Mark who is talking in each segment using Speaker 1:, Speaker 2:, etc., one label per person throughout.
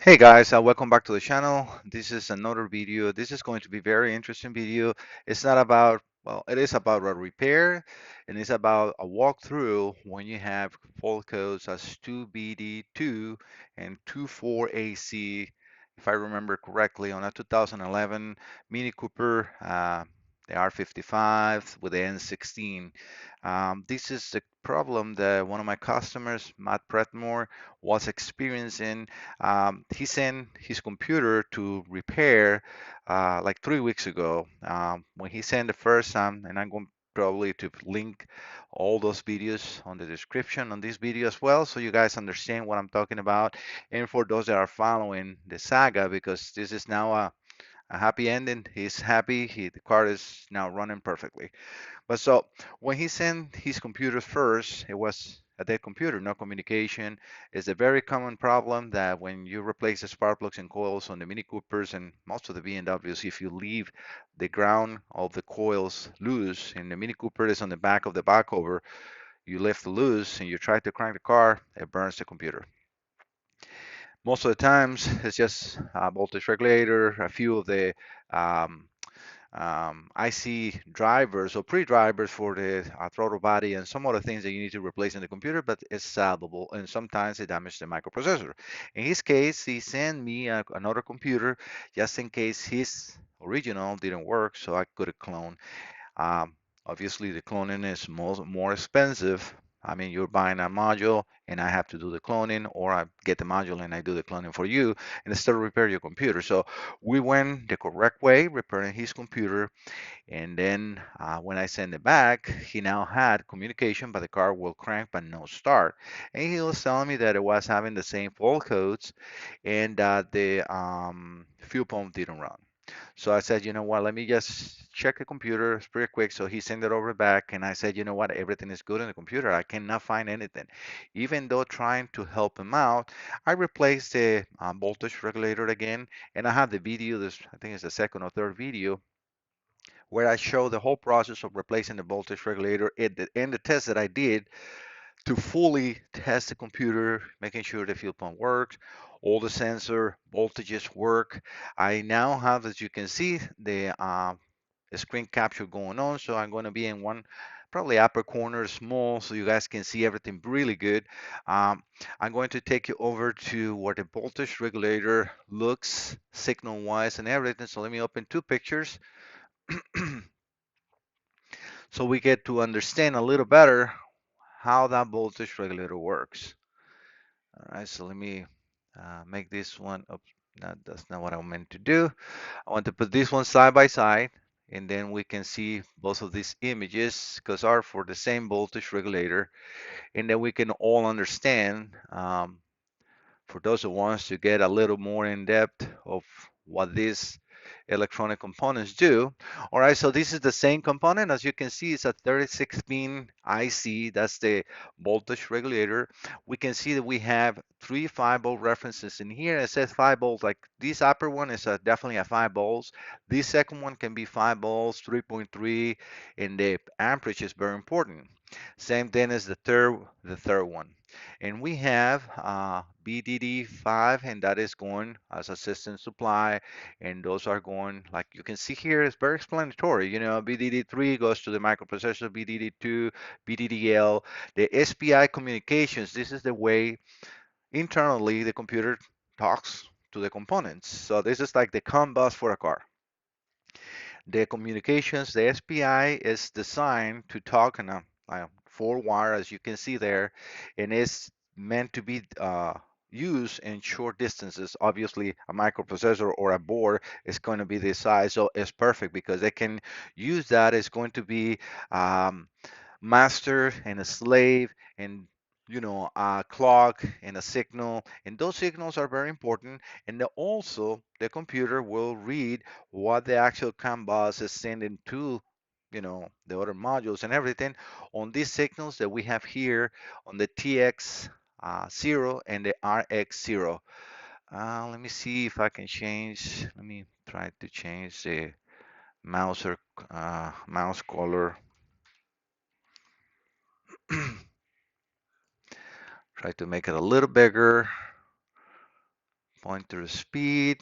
Speaker 1: Hey guys, welcome back to the channel. This is another video. This is going to be very interesting video. It's not about, well, it is about a repair and it's about a walkthrough when you have fault codes as 2BD2 and 2.4AC, if I remember correctly, on a 2011 Mini Cooper, the R55 with the N16. This is the problem that one of my customers, Matt Predmore, was experiencing. He sent his computer to repair like 3 weeks ago. When he sent the first time, and I'm going probably to link all those videos on the description on this video as well, so you guys understand what I'm talking about. And for those that are following the saga, because this is now a happy ending. He's happy. The car is now running perfectly. But so when he sent his computer first, it was a dead computer, no communication. It's a very common problem that when you replace the spark plugs and coils on the Mini Coopers and most of the BMWs, if you leave the ground of the coils loose and the Mini Cooper is on the back of the back over, you lift loose and you try to crank the car, it burns the computer. Most of the times, it's just a voltage regulator, a few of the um, IC drivers or pre-drivers for the throttle body and some other things that you need to replace in the computer, but it's salvable. And sometimes it damages the microprocessor. In his case, he sent me another computer just in case his original didn't work, so I could clone. Um, Obviously, the cloning is more expensive. I mean, you're buying a module and I have to do the cloning, or I get the module and I do the cloning for you and instead of repair your computer. So we went the correct way, repairing his computer. And then when I sent it back, he now had communication, but the car will crank but no start. And he was telling me that it was having the same fault codes and that the fuel pump didn't run. So I said, you know what, let me just check the computer. It's pretty quick. So he sent it over back, and I said, you know what, everything is good in the computer. I cannot find anything. Even though trying to help him out, I replaced the voltage regulator again, and I have the video. This I think it's the second or third video where I show the whole process of replacing the voltage regulator and the test that I did to fully test the computer, making sure the fuel pump works, all the sensor voltages work. I now have, as you can see, the screen capture going on. So I'm going to be in one probably upper corner small so you guys can see everything really good. Um, I'm going to take you over to where the voltage regulator looks signal wise and everything. So let me open two pictures so we get to understand a little better how that voltage regulator works. All right, so let me make this one up. No, that's not what I meant to do. I want to put this one side by side, and then we can see both of these images because are for the same voltage regulator, and then we can all understand for those who wants to get a little more in depth of what these electronic components do. All right, so this is the same component. As you can see, it's a 36 pin IC. That's the voltage regulator. We can see that we have three 5-volt references in here. It says 5 volts. Like this upper one is definitely a 5 volts. This second one can be 5 volts, 3.3, and the amperage is very important. Same thing as the third one. And we have BDD5, and that is going as a system supply, and those are going, like you can see here, it's very explanatory. You know, BDD3 goes to the microprocessor, BDD2, BDDL, the SPI communications. This is the way internally the computer talks to the components. So this is like the COM bus for a car. The communications, the SPI is designed to talk in a four wire, as you can see there, and it's meant to be used in short distances. Obviously, a microprocessor or a board is going to be this size, so it's perfect because they can use that. It's going to be um, master and a slave and a clock and a signal, and those signals are very important. And also the computer will read what the actual CAN bus is sending to the other modules and everything on these signals that we have here on the TX 0 and the RX 0. Let me see if I can change. Let me try to change the mouse or mouse color. Try to make it a little bigger. Pointer speed,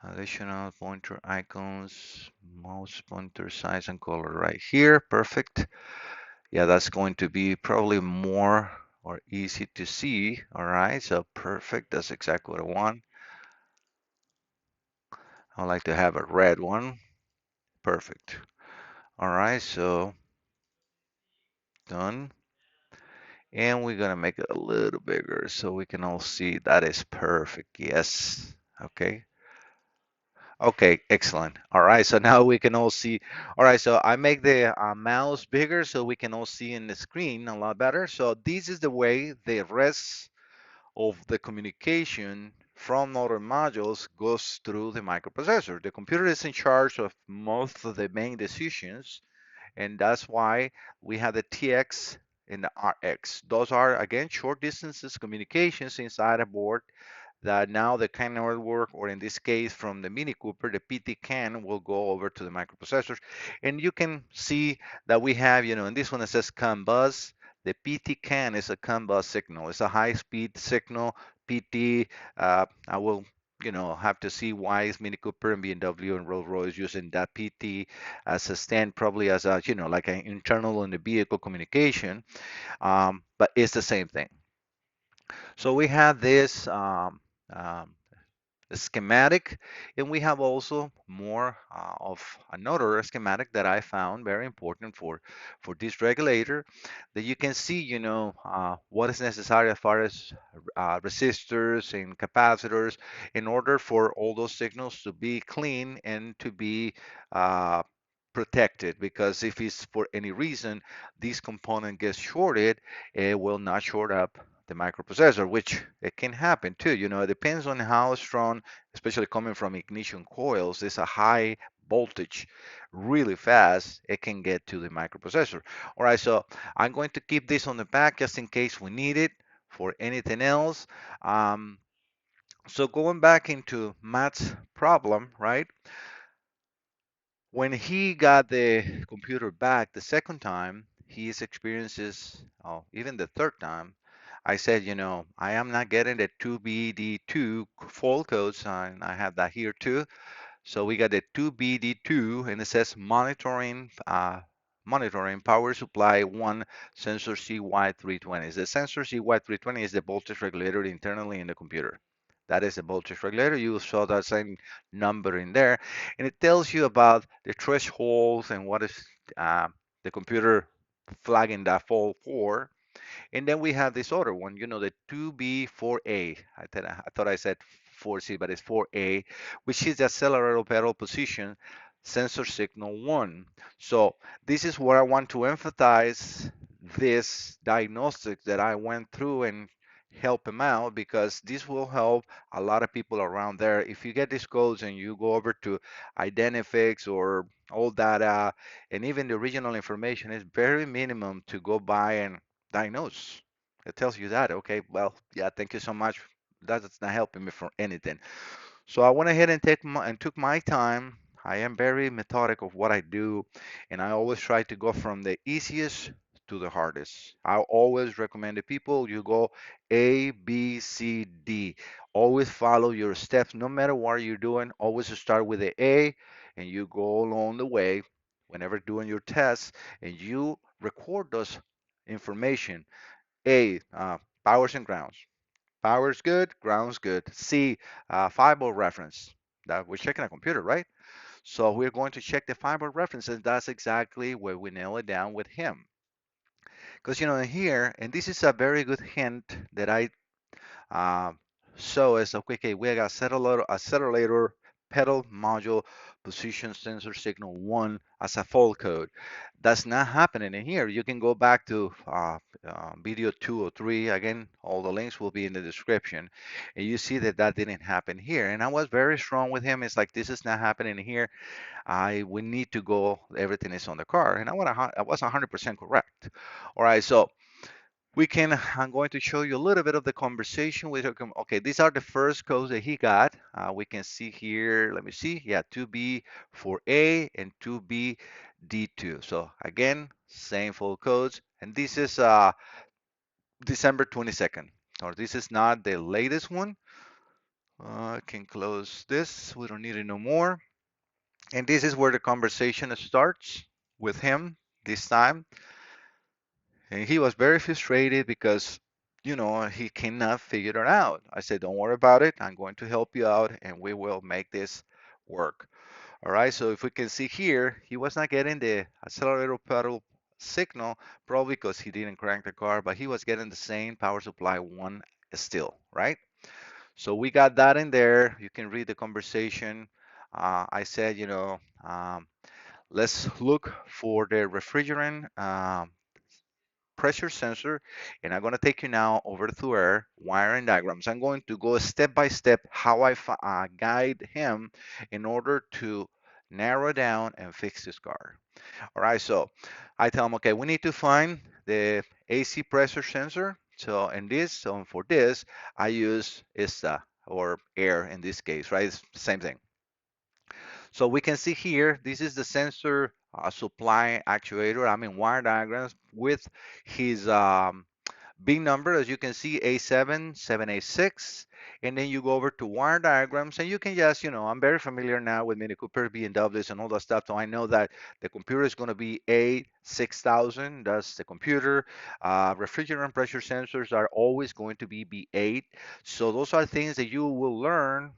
Speaker 1: additional pointer icons, mouse pointer size and color right here. Perfect. Yeah, that's going to be probably more or easy to see. All right, so perfect. That's exactly what I want. I like to have a red one. Perfect. All right, so done. And we're gonna make it a little bigger so we can all see. That is perfect. Yes. Okay. Okay, excellent. All right, so now we can all see. All right, so I make the mouse bigger so we can all see in the screen a lot better. So this is the way the rest of the communication from other modules goes through the microprocessor. The computer is in charge of most of the main decisions, and that's why we have the TX and the RX. Those are, again, short distances communications inside a board that now the CAN network, or in this case from the Mini Cooper, the PT CAN will go over to the microprocessors. And you can see that we have, in this one it says CAN bus. The PT CAN is a CAN bus signal. It's a high-speed signal. PT, I will, have to see why is Mini Cooper and BMW and Rolls-Royce using that PT as a stand, probably as a, like an internal in the vehicle communication. But it's the same thing. So we have this um, schematic, and we have also more of another schematic that I found very important for this regulator, that you can see, what is necessary as far as resistors and capacitors in order for all those signals to be clean and to be uh, protected, because if it's for any reason this component gets shorted, it will not short up the microprocessor, which it can happen too. It depends on how strong, especially coming from ignition coils, there's a high voltage really fast, it can get to the microprocessor. All right, so I'm going to keep this on the back just in case we need it for anything else. Um, so going back into Matt's problem, right? When he got the computer back the second time, his experiences, oh, even the third time, I said, I am not getting the 2BD2 fault codes, and I have that here too. So we got the 2BD2, and it says monitoring power supply 1 sensor CY320. The sensor CY320 is the voltage regulator internally in the computer. That is the voltage regulator. You saw that same number in there, and it tells you about the thresholds and what is uh, the computer flagging that fault for. And then we have this other one, the 2B4A. I thought I said 4C, but it's 4A, which is the accelerator pedal position sensor signal 1. So this is where I want to emphasize this diagnostic that I went through and help him out, because this will help a lot of people around there. If you get these codes and you go over to Identifix or all data, and even the original information is very minimum to go by and diagnose. It tells you that. Okay, well, yeah, thank you so much. That's not helping me for anything. So I went ahead and took my time. I am very methodic of what I do, and I always try to go from the easiest to the hardest. I always recommend to people you go A, B, C, D. Always follow your steps, no matter what you're doing. Always start with the A, and you go along the way whenever doing your tests, and you record those information. A, powers and grounds. Power's good, ground's good. C, fiber reference. That we're checking a computer, right? So we're going to check the fiber reference, and that's exactly where we nail it down with him. Because here, and this is a very good hint that I uh, show is okay, we got accelerator pedal module position sensor signal 1 as a fault code. That's not happening in here. You can go back to video 2 or 3. Again, all the links will be in the description. And you see that that didn't happen here. And I was very strong with him. It's like, this is not happening here. We need to go, everything is on the car. And I was 100% correct. All right, so I'm going to show you a little bit of the conversation with him. Okay, these are the first codes that he got. We can see here, let me see, yeah, 2B4A and 2BD2. So again, same full codes. And this is December 22nd. or this is not the latest one. I can close this. We don't need it no more. And this is where the conversation starts with him this time. And he was very frustrated because, he cannot figure it out. I said, don't worry about it. I'm going to help you out and we will make this work. All right. So if we can see here, he was not getting the accelerator pedal signal, probably because he didn't crank the car, but he was getting the same power supply one still, right? So we got that in there. You can read the conversation. I said, let's look for the refrigerant pressure sensor, and I'm going to take you now over to our wiring diagrams. I'm going to go step by step how I guide him in order to narrow down and fix this car. All right, so I tell him, okay, we need to find the AC pressure sensor. So in this, so for this, I use ISTA or air in this case, right? It's the same thing. So we can see here, this is the sensor supply actuator. I'm in wire diagrams with his big number, as you can see, A7, 7A6, and then you go over to wire diagrams, and you can just, I'm very familiar now with Mini Cooper, BMWs, and all that stuff, so I know that the computer is going to be A6000, that's the computer. Refrigerant pressure sensors are always going to be B8, so those are things that you will learn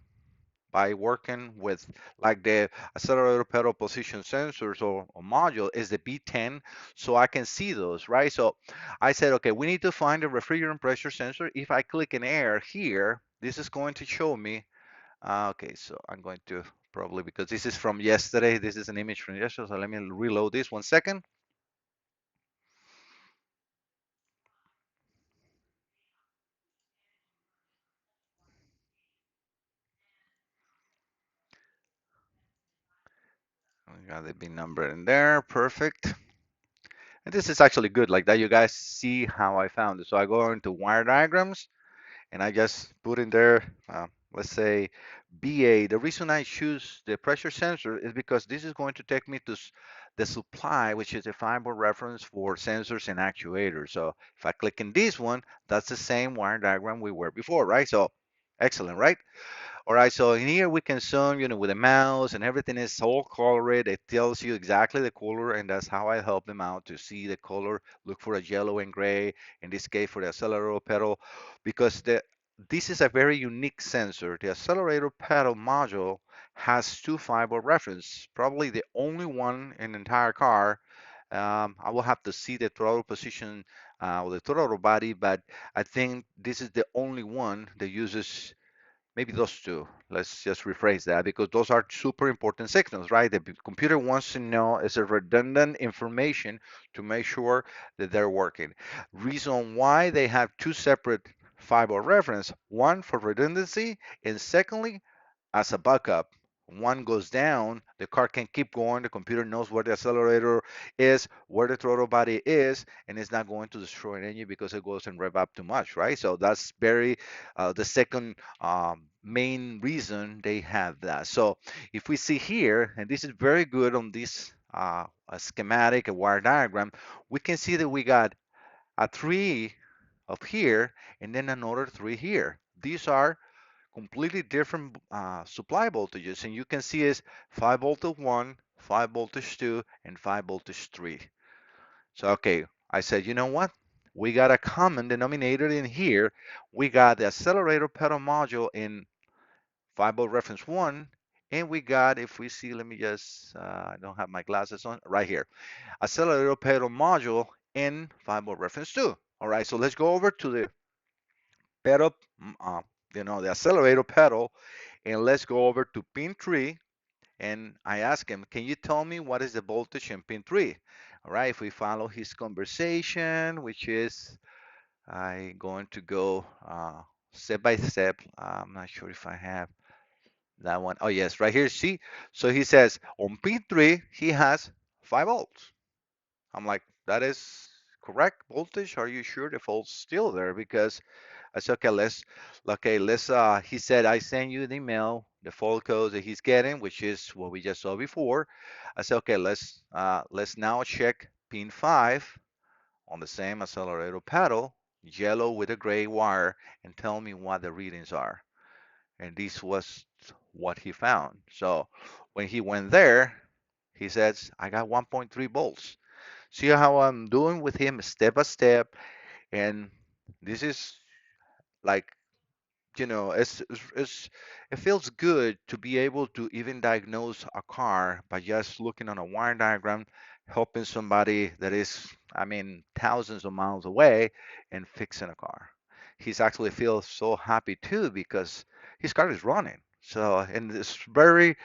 Speaker 1: by working with like the accelerator pedal position sensors or module is the B10, so I can see those, right? So I said, okay, we need to find the refrigerant pressure sensor. If I click in air here, this is going to show me, okay, so I'm going to probably, because this is from yesterday, this is an image from yesterday, so let me reload this 1 second. We got the B number in there, perfect. And this is actually good, like that you guys see how I found it. So I go into wire diagrams, and I just put in there, let's say BA. The reason I choose the pressure sensor is because this is going to take me to the supply, which is a fiber reference for sensors and actuators. So if I click in this one, that's the same wire diagram we were before, right? So excellent, right? All right, so in here we can zoom, with a mouse and everything is all colored. It tells you exactly the color, and that's how I help them out to see the color. Look for a yellow and gray, in this case for the accelerator pedal, because this is a very unique sensor. The accelerator pedal module has two fiber reference, probably the only one in the entire car. I will have to see the throttle position or the throttle body, but I think this is the only one that uses maybe those two. Let's just rephrase that because those are super important signals, right? The computer wants to know is a redundant information to make sure that they're working. Reason why they have two separate fiber reference, one for redundancy, and secondly, as a backup. One goes down, the car can keep going. The computer knows where the accelerator is, where the throttle body is, and it's not going to destroy an engine because it goes and rev up too much, right? So that's very the second main reason they have that. So if we see here, and this is very good on this a schematic, a wire diagram, we can see that we got a three of here and then another three here. These are completely different supply voltages, and you can see is 5 voltage 1, 5 voltage 2, and 5 voltage 3. So okay, I said, you know what, we got a common denominator in here. We got the accelerator pedal module in 5 volt reference 1, and we got, if we see, let me just I don't have my glasses on right here, accelerator pedal module in 5 volt reference 2. All right, so let's go over to the pedal, the accelerator pedal, and let's go over to pin 3. And I ask him, can you tell me what is the voltage in pin 3? All right, if we follow his conversation, which is I going to go step by step. I'm not sure if I have that one. Oh yes, right here. See, so he says on pin 3 he has 5 volts. I'm like, that is correct voltage. Are you sure the volt's still there? Because I said, let's he said, I send you the email, the fault code that he's getting, which is what we just saw before. I said, okay, let's now check pin 5 on the same accelerator pedal. yellow with a gray wire, and tell me what the readings are. And this was what he found. So when he went there, he says, I got 1.3 volts. See how I'm doing with him step by step. And this is like, it feels good to be able to even diagnose a car by just looking on a wire diagram, helping somebody that is, I mean, thousands of miles away and fixing a car. He's actually feels so happy too because his car is running. So, and it's very,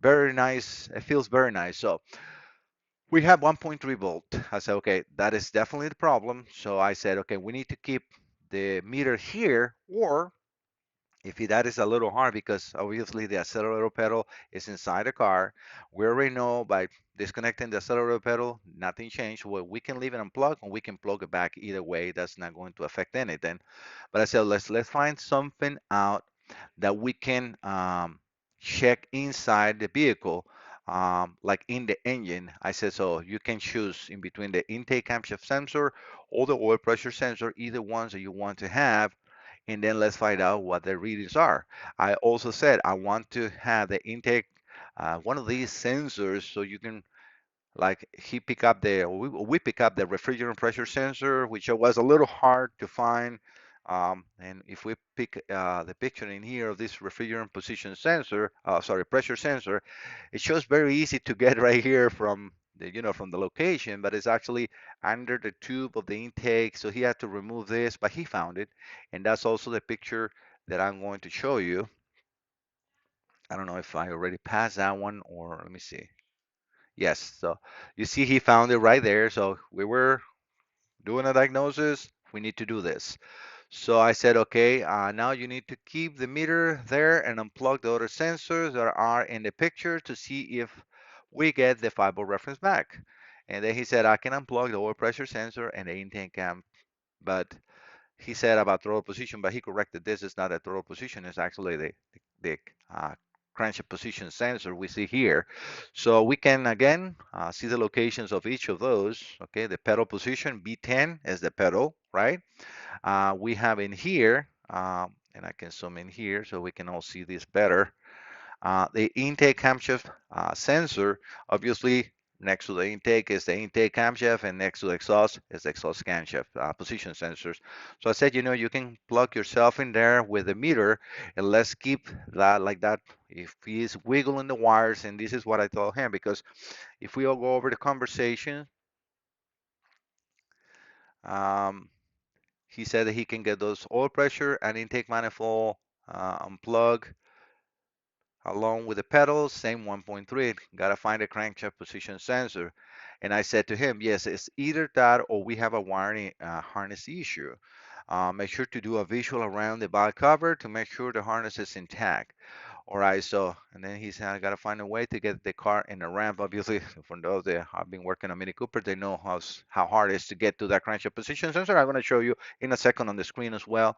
Speaker 1: very nice. It feels very nice. So we have 1.3 volt. I said, okay, that is definitely the problem. So I said, okay, we need to keep the meter here, or if that is a little hard because obviously the accelerator pedal is inside the car, we already know by disconnecting the accelerator pedal, nothing changed. Well, we can leave it unplugged or we can plug it back. Either way, that's not going to affect anything. But I said, let's find something out that we can check inside the vehicle, like in the engine. I said, so you can choose in between the intake camshaft sensor or the oil pressure sensor, either ones that you want to have, and then let's find out what the readings are. I also said I want to have the intake, one of these sensors, so you can, like, he pick up the we pick up the refrigerant pressure sensor, which was a little hard to find. And if we pick the picture in here of this refrigerant position sensor, sorry, pressure sensor, it shows very easy to get right here from from the location, but it's actually under the tube of the intake. So he had to remove this, but he found it, and that's also the picture that I'm going to show you. I don't know if I already passed that one, or let me see. Yes, so you see he found it right there. So we were doing a diagnosis. We need to do this. So I said, okay, now you need to keep the meter there and unplug the other sensors that are in the picture to see if we get the 5-volt reference back. And then he said, I can unplug the oil pressure sensor and the intake cam, but he said about throttle position, but he corrected this. It's not a throttle position. It's actually the crankshaft position sensor we see here. So we can again see the locations of each of those. Okay, the pedal position, B10 is the pedal, right? We have in here, and I can zoom in here so we can all see this better. The intake camshaft sensor, obviously, next to the intake is the intake camshaft, and next to the exhaust is the exhaust camshaft position sensors. So I said, you can plug yourself in there with the meter, and let's keep that like that. If he's wiggling the wires, and this is what I told him, because if we all go over the conversation, um, he said that he can get those oil pressure and intake manifold unplug along with the pedals, same 1.3. Gotta find a crankshaft position sensor. And I said to him, yes, it's either that or we have a wiring harness issue. Make sure to do a visual around the valve cover to make sure the harness is intact. All right, so, and then he said, I gotta find a way to get the car in a ramp. Obviously, for those that have been working on Mini Cooper, they know how hard it is to get to that crankshaft position sensor. I'm gonna show you in a second on the screen as well.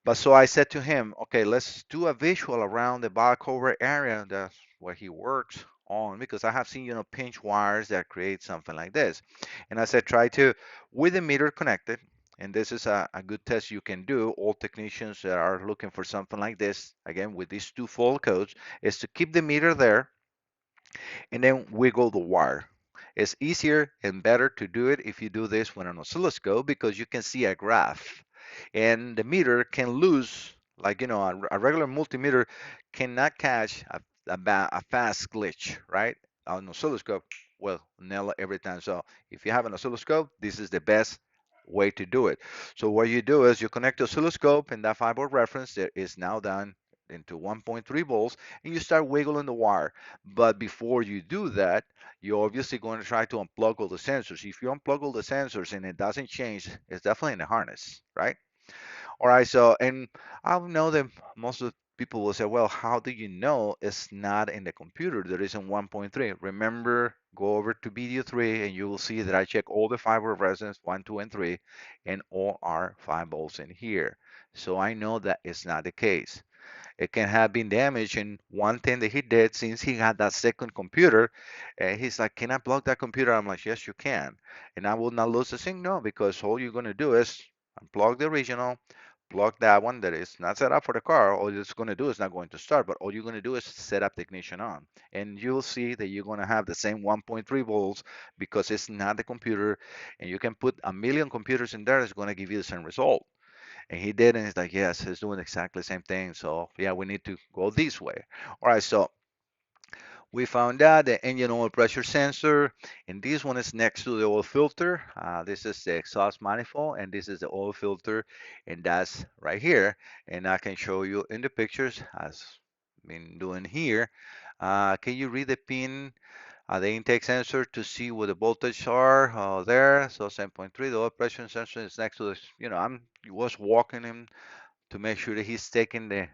Speaker 1: But so I said to him, okay, let's do a visual around the valve cover area. That's where he works on, because I have seen, pinch wires that create something like this. And I said, try to, with the meter connected, and this is a good test you can do. All technicians that are looking for something like this, again, with these two fold codes, is to keep the meter there and then wiggle the wire. It's easier and better to do it if you do this with an oscilloscope because you can see a graph and the meter can lose, like, a regular multimeter cannot catch a fast glitch, right? An oscilloscope will nail it every time. So if you have an oscilloscope, this is the best way to do it. So what you do is you connect the oscilloscope and that 5-volt reference that is now done into 1.3 volts, and you start wiggling the wire. But before you do that, you're obviously going to try to unplug all the sensors. If you unplug all the sensors and it doesn't change, it's definitely in the harness, right? All right, so, and I know that most of the people will say, well, how do you know it's not in the computer that is in 1.3? Remember, go over to video 3 and you will see that I check all the fiber resonance 1, 2, and 3, and all are 5 volts in here. So I know that it's not the case. It can have been damaged. And one thing that he did, since he had that second computer, he's like, can I plug that computer? I'm like, yes, you can. And I will not lose the signal, because all you're going to do is Unplug the original, plug that one that is not set up for the car. All it's going to do is not going to start, but all you're going to do is set up the ignition on. And you'll see that you're going to have the same 1.3 volts because it's not the computer. And you can put a million computers in there, it's going to give you the same result. And he did, and he's like, yes, it's doing exactly the same thing. So yeah, we need to go this way. All right, so we found out the engine oil pressure sensor, and this one is next to the oil filter. This is the exhaust manifold, and this is the oil filter, and that's right here. And I can show you in the pictures as been doing here. Can you read the pin, the intake sensor to see what the voltage are there? So 7.3, the oil pressure sensor is next to this. I'm was walking him to make sure that he's taking the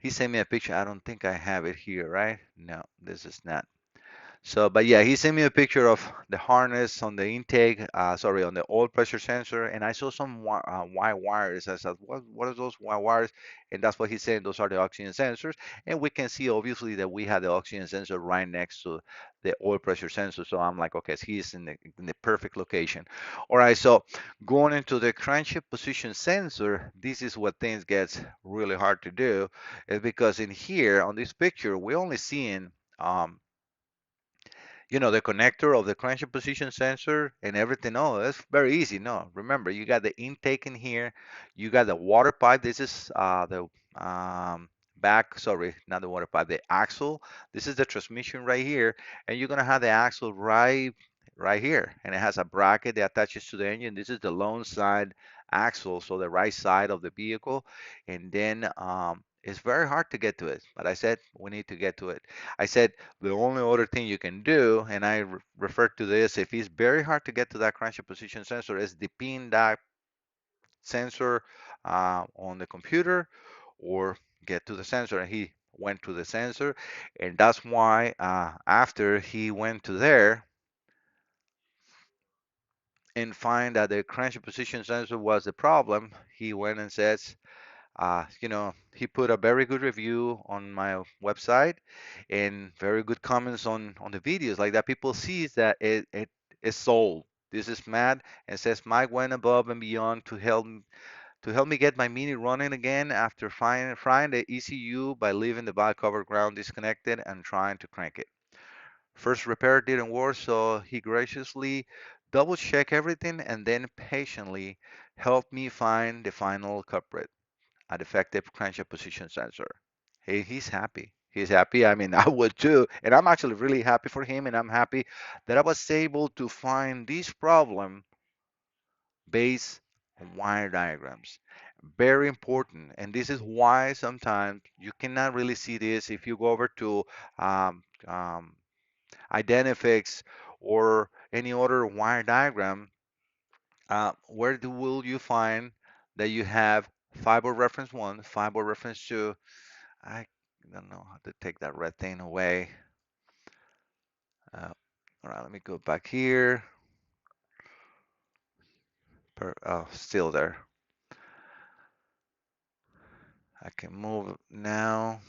Speaker 1: he sent me a picture. I don't think I have it here, right? No, this is not. So, but yeah, he sent me a picture of the harness on the intake, sorry, on the oil pressure sensor, and I saw some white wires. I said, what are those white wires? And that's what he said. Those are the oxygen sensors. And we can see obviously that we have the oxygen sensor right next to the oil pressure sensor. So I'm like, okay, so he's in the perfect location. All right, so going into the crankshaft position sensor, this is what things gets really hard to do, is because in here on this picture, we're only seeing um, the connector of the crankshaft position sensor and everything. Oh, that's very easy. No, remember, you got the intake in here. You got the water pipe. This is the back, sorry, not the water pipe, the axle. This is the transmission right here. And you're going to have the axle right here. And it has a bracket that attaches to the engine. This is the lone side axle, so the right side of the vehicle. And then it's very hard to get to it. But I said, we need to get to it. I said, the only other thing you can do, and I refer to this, if it's very hard to get to that crankshaft position sensor, is depend that sensor on the computer or get to the sensor. And he went to the sensor, and that's why after he went to there and find that the crankshaft position sensor was the problem, he went and says, he put a very good review on my website and very good comments on the videos. Like that, people sees that it is sold. This is Matt and says Mike went above and beyond to help me get my Mini running again after frying the ECU by leaving the valve cover ground disconnected and trying to crank it. First repair didn't work, so he graciously double checked everything and then patiently helped me find the final culprit, a defective crankshaft position sensor. He's happy. He's happy. I mean, I would too. And I'm actually really happy for him. And I'm happy that I was able to find this problem based on wire diagrams. Very important. And this is why sometimes you cannot really see this if you go over to um, um, Identifix or any other wire diagram. Will you find that you have fiber reference 1, fiber reference 2? I don't know how to take that red thing away. Uh, all right, let me go back here. Oh, still there. I can move now.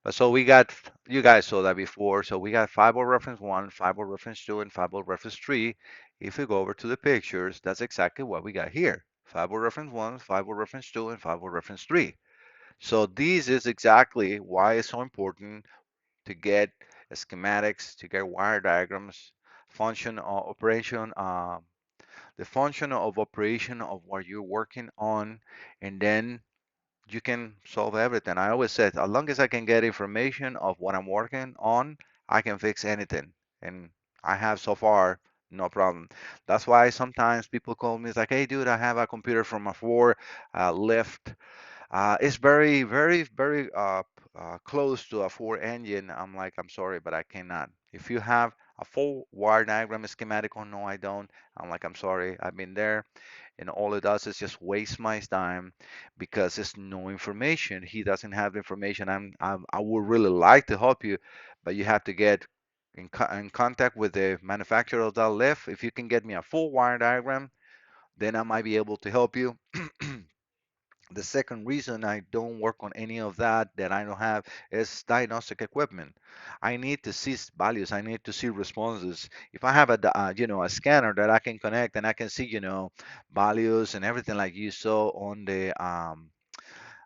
Speaker 1: But so we got, you guys saw that before. So we got fiber reference 1, fiber reference 2, and fiber reference 3. If we go over to the pictures, that's exactly what we got here. Fiber reference 1, fiber reference 2, and fiber reference 3. So this is exactly why it's so important to get schematics, to get wire diagrams, function operation, the function of operation of what you're working on, and then you can solve everything. I always said, as long as I can get information of what I'm working on, I can fix anything. And I have so far no problem. That's why sometimes people call me, it's like, hey, dude, I have a computer from a four lift. It's very, very, very close to a four engine. I'm like, I'm sorry, but I cannot. If you have a full wire diagram schematic, oh no, I don't. I'm like, I'm sorry, I've been there, and all it does is just waste my time because there's no information. He doesn't have information. I would really like to help you, but you have to get in contact with the manufacturer of that lift. If you can get me a full wire diagram, then I might be able to help you. The second reason I don't work on any of that that I don't have is diagnostic equipment. I need to see values. I need to see responses. If I have a scanner that I can connect and I can see, values and everything like you saw on the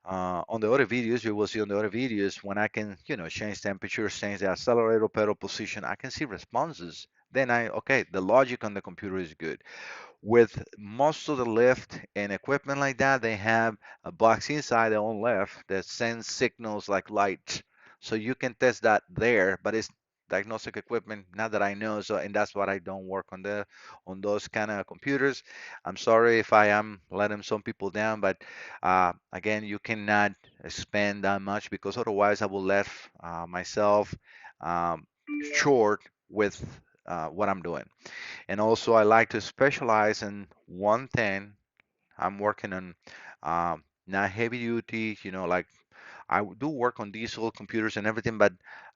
Speaker 1: other videos, you will see on the other videos when I can, change temperature, change the accelerator pedal position, I can see responses. Then okay, the logic on the computer is good. With most of the lift and equipment like that, they have a box inside their own lift that sends signals like light. So you can test that there, but it's diagnostic equipment, not that I know. So, and that's what I don't work on those kind of computers. I'm sorry if I am letting some people down, but again, you cannot spend that much because otherwise I will let myself um, short with what I'm doing. And also, I like to specialize in one thing. I'm working on not heavy duty, like I do work on diesel computers and everything, but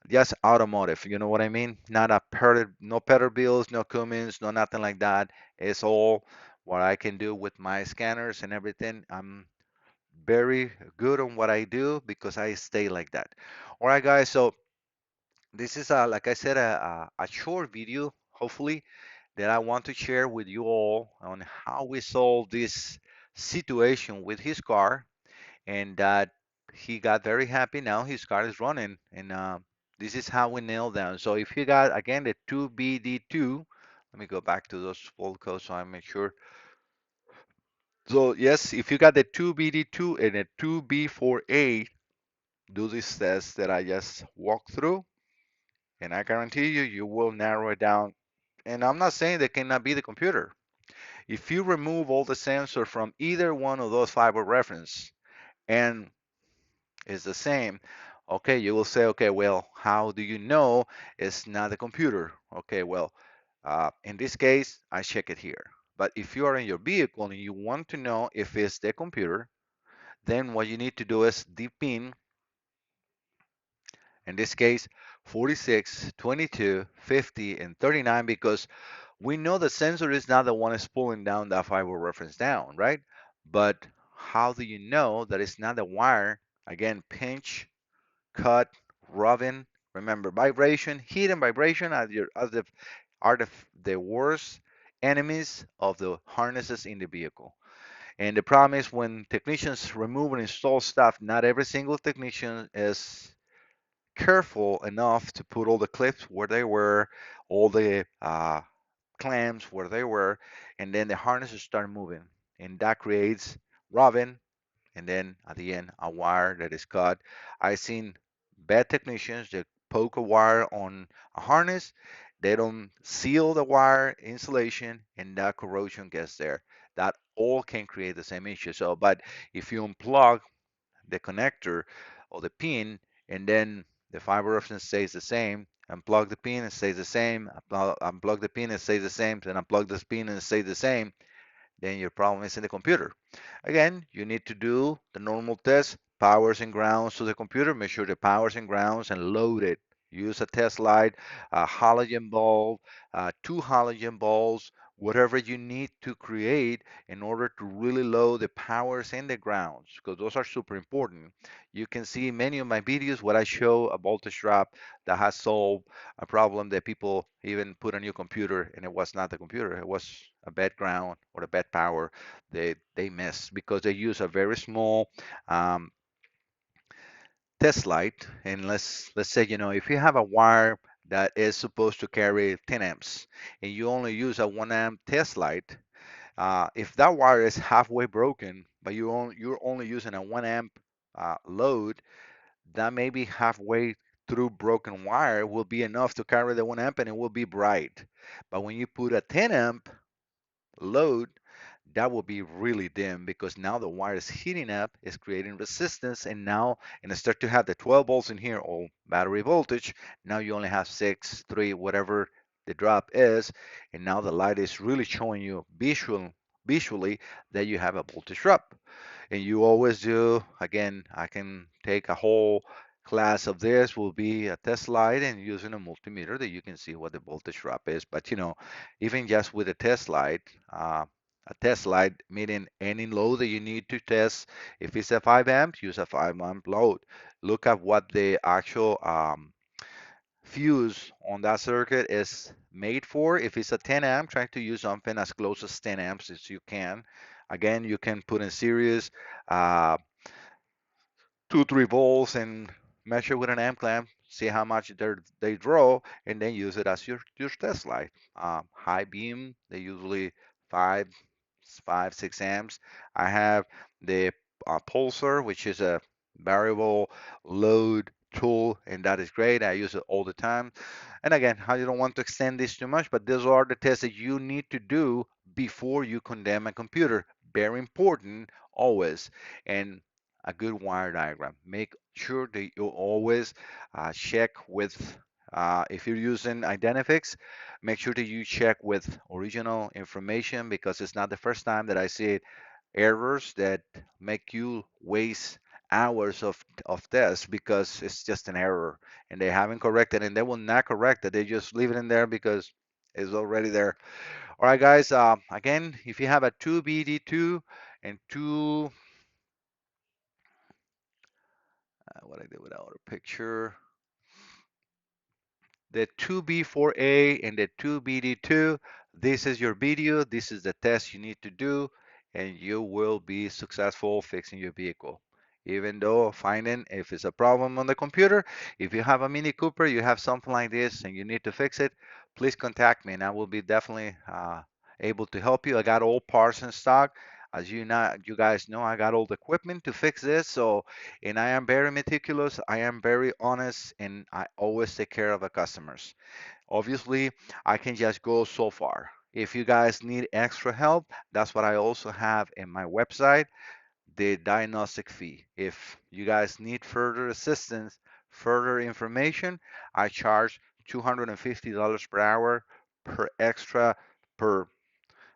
Speaker 1: just automotive. You know what I mean? Not no Peterbilts, no Cummins, no nothing like that. It's all what I can do with my scanners and everything. I'm very good on what I do because I stay like that. All right, guys. So this is like I said, a short video, hopefully that I want to share with you all on how we solved this situation with his car, and that he got very happy. Now his car is running, and this is how we nailed down. So if you got again the 2BD2, let me go back to those full codes so I make sure. So yes, if you got the 2BD2 and a 2B4A, do this test that I just walked through, and I guarantee you, you will narrow it down. And I'm not saying that cannot be the computer. If you remove all the sensor from either one of those fiber reference and it's the same, okay, you will say, okay, well, how do you know it's not the computer? Okay, well, in this case, I check it here. But if you are in your vehicle and you want to know if it's the computer, then what you need to do is depin, in this case, 46, 22, 50, and 39, because we know the sensor is not the one that's pulling down that fiber reference down, right? But how do you know that it's not the wire? Again, pinch, cut, rubbing. Remember, vibration, heat and vibration are the worst enemies of the harnesses in the vehicle. And the problem is when technicians remove and install stuff, not every single technician is careful enough to put all the clips where they were, all the clamps where they were, and then the harnesses start moving, and that creates rubbing, and then at the end a wire that is cut. I've seen bad technicians that poke a wire on a harness, they don't seal the wire insulation, and that corrosion gets there. That all can create the same issue. So, but if you unplug the connector or the pin, and then the fiber reference stays the same. Unplug the pin and stays the same. Unplug the pin and stays the same. Then unplug the pin and stays the same. Then your problem is in the computer. Again, you need to do the normal test, powers and grounds to the computer, make sure the powers and grounds and load it. Use a test light, a halogen bulb, two halogen bulbs, whatever you need to create in order to really load the powers and the grounds, because those are super important. You can see many of my videos where I show a voltage drop that has solved a problem that people even put on your computer and it was not the computer, it was a bad ground or a bad power. They miss because they use a very small um, test light. And let's say, if you have a wire that is supposed to carry 10 amps and you only use a 1 amp test light, if that wire is halfway broken but you're only using a 1 amp load, that maybe halfway through broken wire will be enough to carry the 1 amp and it will be bright. But when you put a 10 amp load, that will be really dim because now the wire is heating up, is creating resistance, and now instead to have the 12 volts in here or battery voltage, now you only have 6, 3, whatever the drop is, and now the light is really showing you visually that you have a voltage drop. And you always do, again, I can take a whole class of this, will be a test light and using a multimeter that you can see what the voltage drop is. But even just with a test light, A test light, meaning any load that you need to test. If it's a 5 amp, use a 5 amp load. Look at what the actual fuse on that circuit is made for. If it's a 10 amp, try to use something as close as 10 amps as you can. Again, you can put in series uh, 2, 3 volts and measure with an amp clamp, see how much they draw, and then use it as your test light. High beam, they usually 5, 5, 6 amps. I have the pulsar, which is a variable load tool, and that is great. I use it all the time. And again, I don't want to extend this too much, but these are the tests that you need to do before you condemn a computer. Very important, always. And a good wire diagram. Make sure that you always check with, if you're using Identifix, make sure that you check with original information because it's not the first time that I see errors that make you waste hours of tests because it's just an error and they haven't corrected and they will not correct it. They just leave it in there because it's already there. All right, guys. Again, if you have a 2BD2 and 2, what I did without a picture, the 2B4A and the 2BD2. This is your video. This is the test you need to do, and you will be successful fixing your vehicle. Even though finding if it's a problem on the computer, if you have a Mini Cooper, you have something like this, and you need to fix it, please contact me, and I will be definitely able to help you. I got all parts in stock. As you guys know, I got all the equipment to fix this. So, and I am very meticulous, I am very honest, and I always take care of the customers. Obviously, I can just go so far. If you guys need extra help, that's what I also have in my website, the diagnostic fee. If you guys need further assistance, further information, I charge $250 per hour per extra per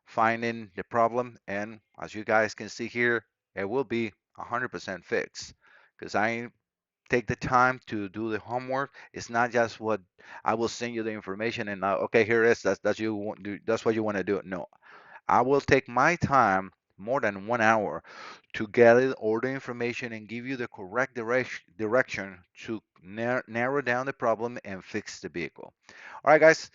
Speaker 1: finding the problem. And as you guys can see here, it will be 100% fixed because I take the time to do the homework. It's not just what I will send you the information and okay, here it is. That's you want do. That's what you want to do. No, I will take my time, more than 1 hour, to gather all the information and give you the correct direction to narrow down the problem and fix the vehicle. All right, guys.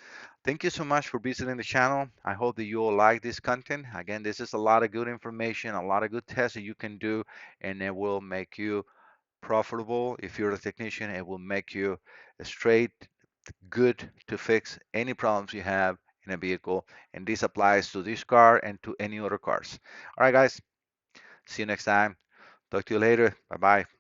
Speaker 1: Thank you so much for visiting the channel. I hope that you all like this content. Again, this is a lot of good information, a lot of good tests that you can do, and it will make you profitable. If you're a technician, it will make you straight good to fix any problems you have in a vehicle. And this applies to this car and to any other cars. All right, guys. See you next time. Talk to you later. Bye bye.